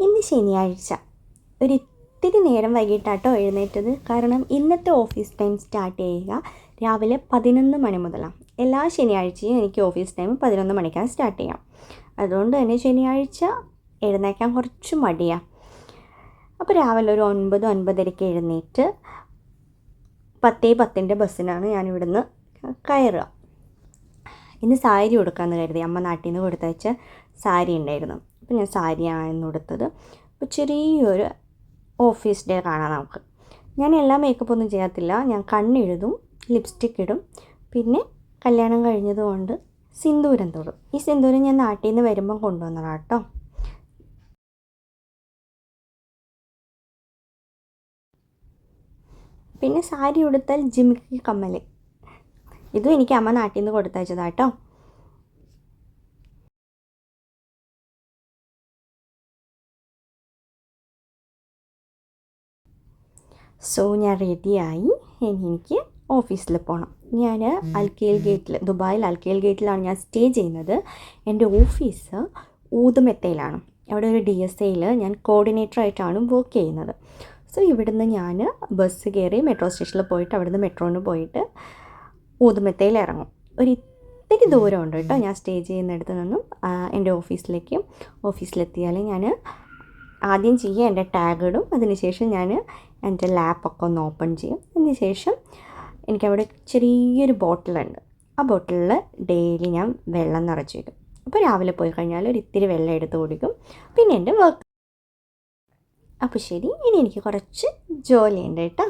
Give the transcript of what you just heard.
ഇന്ന് ശനിയാഴ്ച ഒരിത്തിരി നേരം വൈകിട്ടാട്ടോ എഴുന്നേറ്റത്. കാരണം ഇന്നത്തെ ഓഫീസ് ടൈം സ്റ്റാർട്ട് ചെയ്യുക രാവിലെ 11 മണി മുതലാണ്. എല്ലാ ശനിയാഴ്ചയും എനിക്ക് ഓഫീസ് ടൈം 11 മണിക്കാണ് സ്റ്റാർട്ട് ചെയ്യാം. അതുകൊണ്ട് തന്നെ ശനിയാഴ്ച എഴുന്നേക്കാൻ കുറച്ച് മടിയാണ്. അപ്പോൾ രാവിലെ ഒരു 9-9:30 എഴുന്നേറ്റ് 10:10 ബസ്സിനാണ് ഞാനിവിടുന്ന് കയറുക. ഇന്ന് സാരി കൊടുക്കാമെന്ന് കരുതി. അമ്മ നാട്ടിൽ നിന്ന് കൊടുത്തയച്ച സാരി ഉണ്ടായിരുന്നു. അപ്പോൾ ഞാൻ സാരിയാണ് കൊടുത്തത്. അപ്പോൾ ചെറിയൊരു ഓഫീസ് ഡേ കാണാം നമുക്ക്. ഞാൻ എല്ലാ മേക്കപ്പ് ഒന്നും ചെയ്യത്തില്ല. ഞാൻ കണ്ണെഴുതും, ലിപ്സ്റ്റിക് ഇടും, പിന്നെ കല്യാണം കഴിഞ്ഞതുകൊണ്ട് സിന്ദൂരം തൊടും. ഈ സിന്ദൂരം ഞാൻ നാട്ടിൽ നിന്ന് വരുമ്പം കൊണ്ടുവന്നതാണ് കേട്ടോ. പിന്നെ സാരി ഉടുത്താൽ ജിമിക്കി കമ്മൽ, ഇതും എനിക്ക് അമ്മ നാട്ടിൽ നിന്ന് കൊടുത്തയച്ചതാട്ടോ. സോ ഞാൻ റെഡിയായി. എനിക്ക് ഓഫീസിൽ പോകണം. ഞാൻ അൽക്കേൽ ഗേറ്റിൽ, ദുബായിൽ അൽക്കേൽ ഗേറ്റിലാണ് ഞാൻ സ്റ്റേ ചെയ്യുന്നത്. എൻ്റെ ഓഫീസ് ഊതുമെത്തയിലാണ്. അവിടെ ഒരു DSAയിൽ ഞാൻ കോർഡിനേറ്ററായിട്ടാണ് വർക്ക് ചെയ്യുന്നത്. സോ ഇവിടുന്ന് ഞാൻ ബസ് കയറി മെട്രോ സ്റ്റേഷനിൽ പോയിട്ട് അവിടുന്ന് മെട്രോന് പോയിട്ട് ഊതുമെത്തയിൽ ഇറങ്ങും. ഒരു ഇത്തിരി ദൂരമുണ്ട് കേട്ടോ ഞാൻ സ്റ്റേ ചെയ്യുന്നിടത്ത് നിന്നും എൻ്റെ ഓഫീസിലേക്ക്. ഓഫീസിലെത്തിയാൽ ഞാൻ ആദ്യം ചെയ്യുക എൻ്റെ ടാഗ് ഇടും. അതിനുശേഷം ഞാൻ എൻ്റെ ലാപ്പൊക്കെ ഒന്ന് ഓപ്പൺ ചെയ്യും. അതിനുശേഷം എനിക്കവിടെ ചെറിയൊരു ബോട്ടിലുണ്ട്. ആ ബോട്ടിലിൽ ഡെയിലി ഞാൻ വെള്ളം നിറച്ച് വയ്ക്കും. അപ്പോൾ രാവിലെ പോയി കഴിഞ്ഞാൽ ഒരു ഇത്തിരി വെള്ളം എടുത്ത് കുടിക്കും. പിന്നെ എൻ്റെ വർക്ക്. അപ്പോൾ ശരി, ഇനി എനിക്ക് കുറച്ച് ജോലിയുണ്ട് കേട്ടോ.